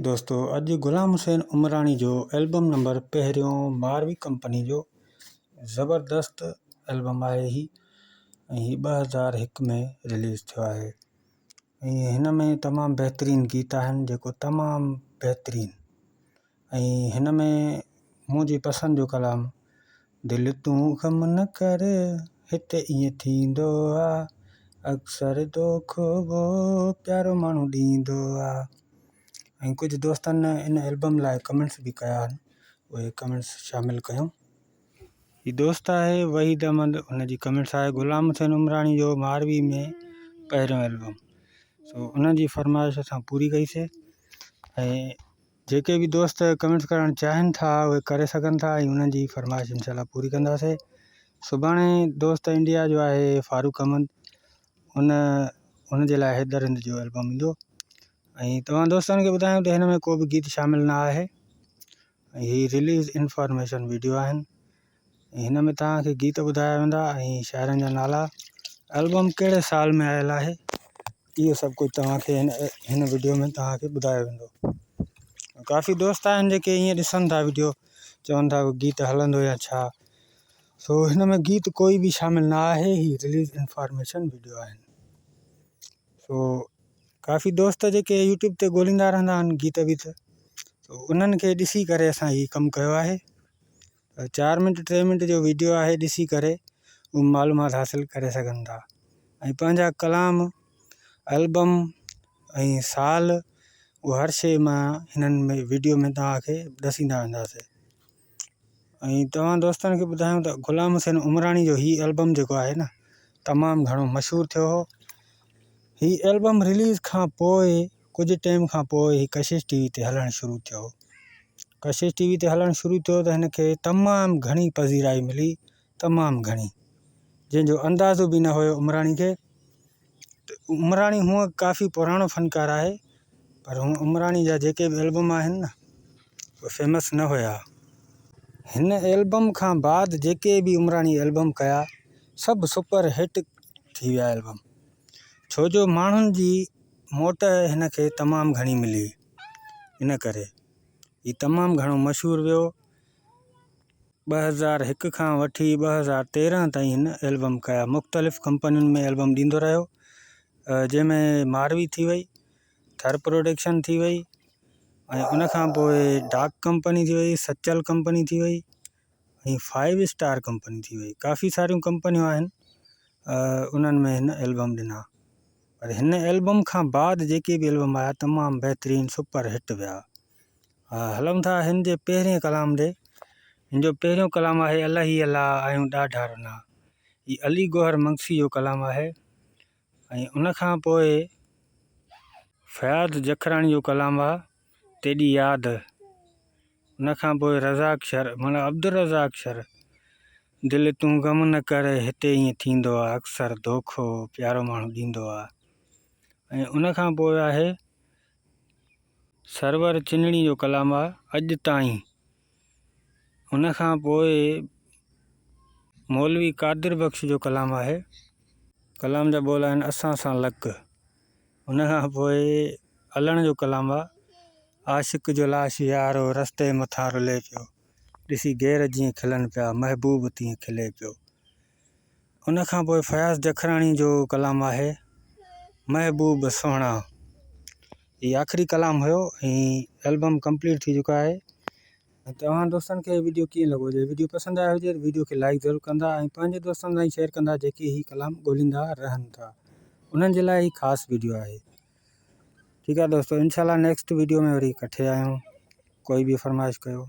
दोस्तों अॼु गुलाम हुसैन उमराणी जो एल्बम नंबर पहिरियों मारवी कंपनी जो ज़बरदस्त एल्बम आहे ही 2001 में रिलीज़ थियो आहे। हिन में तमामु बहितरीन गीत आहिनि जेको तमामु बहितरीन। हिन में मुंहिंजी पसंदि जो कलाम दिलि तूं ग़म न कर हिते ईअं थींदो आहे अक्सर दोखो वो प्यारो माण्हू ॾींदो आहे। कुछ दोस्तनि इन एल्बम लाइ कमेंट्स भी कया आहिनि, उहे कमेंट्स शामिलु कयूं। ही दोस्त आहे वहीद अहमद, उनजी कमेंट्स आहे गुलाम हुसैन उमराणी जो मारवी में पहिरियों एल्बम। उनजी फरमाइश असां पूरी कईसीं ऐं जेके भी दोस्त कमेंट्स करणु चाहिनि था उहे करे सघनि था ऐं उन्हनि जी फरमाइश इंशाल्लाह पूरी कंदासीं। सुभाणे दोस्त इंडिया जो आहे फारूक अहमद, उनजे लाइ हैदर हिंद जो एल्बम ईंदो ऐं तव्हां दोस्तनि खे ॿुधायूं त हिन में को बि गीत शामिलु न आहे। ही रिलीज़ इंफॉर्मेशन वीडियो आहिनि। हिन में तव्हांखे गीत ॿुधाया वेंदा ऐं शाइरनि जा नाला, एल्बम कहिड़े साल में आयल आहे, इहो सभु कुझु तव्हांखे हिन वीडियो में तव्हांखे ॿुधायो वेंदो। काफ़ी दोस्त आहिनि जेके ईअं ॾिसनि था वीडियो, चवनि था गीत हलंदो या छा। हिन में गीत कोई बि शामिलु न आहे, ही रिलीज़ इंफॉर्मेशन वीडियो आहिनि। काफ़ी दोस्त जेके यूट्यूब ते ॻोल्हींदा रहंदा आहिनि गीत वीत, उन्हनि खे ॾिसी करे असां हीउ कमु कयो आहे। 4 मिंट 3 मिंट जो वीडियो आहे, ॾिसी करे उहो मालूमात हासिलु करे सघनि था ऐं पंहिंजा कलाम, एल्बम ऐं साल उहो हर शइ मां हिननि में वीडियो में तव्हांखे ॾसींदा वेंदासीं। ऐं तव्हां दोस्तनि खे ॿुधायूं त गुलाम हुसैन उमराणी जो हीउ एल्बम जेको आहे न तमामु घणो मशहूरु थियो हो। ही एल्बम रिलीज़ खां पोइ कुझु टाइम खां पोइ ही कशिश टीवी ते हलणु शुरू थियो। कशिश टीवी ते हलणु शुरू थियो त हिनखे तमामु घणी पज़ीराई मिली, तमामु घणी, जंहिंजो अंदाज़ो बि न हुयो उमराणी खे। उमराणी हूअं काफ़ी पुराणो फ़नकार आहे, पर उमराणी जा जेके बि एल्बम आहिनि न उहे फेमस न हुया। हिन एल्बम खां बाद जेके बि उमराणी एल्बम कया सभु सुपर हिट थी विया एल्बम, छो जो माण्हुनि जी मोट हिन खे तमामु घणी मिली। इन करे ही तमामु घणो मशहूरु वियो। 2001 खां वठी 2013 ताईं हिन एल्बम कया, मुख़्तलिफ़ कंपनियुनि में एल्बम ॾींदो रहियो, जंहिंमें मारवी थी वई, थर प्रोडक्शन थी वई ऐं उनखां पोइ डाक कंपनी थी वई, सचल कंपनी थी वई ऐं 5 स्टार कंपनी थी वई। काफ़ी सारियूं कंपनियूं आहिनि, उन्हनि में हिन एल्बम ॾिना। पर हिन एल्बम खां बाद जेके बि एल्बम आया तमामु बहितरीन सुपर हिट विया। हलूं था हिन जे पहिरें कलाम ॾे। हिन जो पहिरियों कलाम आहे अलाही अला आहियूं ॾाढा रना। ही अली गौहर मंगसी जो कलाम आहे ऐं उनखां पोइ फयाज़ जखराणी जो कलाम आहे तेॾी यादि। उनखां पोइ रज़ाक शर माना अब्दुल रज़ाक शर, दिलि तूं ग़म न कर हिते ईअं थींदो आहे अक्सर दोखो प्यारो माण्हू ॾींदो आहे। ऐं उनखां पोइ आहे सरवर चिनड़ी जो कलाम आहे अॼु ताईं। उनखां पोइ मौलवी कादिर बख़्श जो कलाम आहे, कलाम जा बोल आहिनि असां सां लक। उनखां पोइ हलण जो कलाम आहे आशिक़ जो लाश यारो रस्ते मथां रुले पियो, ॾिसी गेर जीअं खिलनि पिया महबूब तीअं खिले पियो। उनखां पोइ फयाज़ जखराणी जो कलाम आहे महबूब सोहणा। ये आख़िरी कलाम हुयो ऐं एल्बम कंप्लीट थी चुका आहे। तव्हां दोस्तनि खे वीडियो कीअं लॻो? जे वीडियो पसंदि आयो हुजे त वीडियो खे लाइक ज़रूरु कंदा ऐं पंहिंजे दोस्तनि सां शेयर कंदा जेके ही कलाम ॻोल्हींदा रहनि था, उन्हनि जे लाइ ही ख़ासि वीडियो आहे। ठीकु आहे दोस्तों, इंशाल्लाह नेक्स्ट वीडियो में वरी इकठे आहियूं। कोई बि फरमाइश कयो।